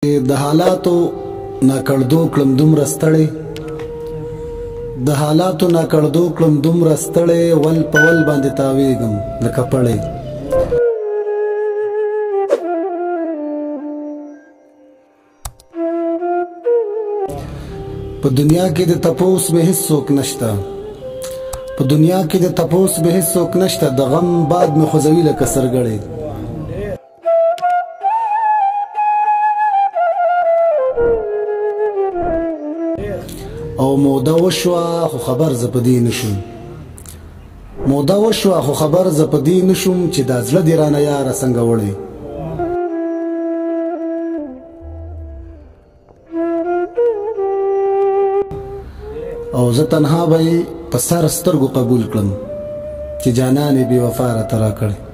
د حالاتو ناکړدو کړم دومره ستړی د حالاتو ناکړدو کړم دومره ستړی ول په ول باندې تاویږم لکه پړی په دنیا کې د تپوس به هیڅ څوک نشته په دنیا کې د تپوس به هیڅ څوک نشته د غم باد مې خوځوي لکه سرګړی او موده وشوه خو خبر زه په دې نشم موده وشوه خو خبر زه په دې نشم چې دا زړه دې رانه یاره څنګه وړی او زه تنها به یې په سر سترګو قبول کړم چې جانان یې بې وفا راته راکړی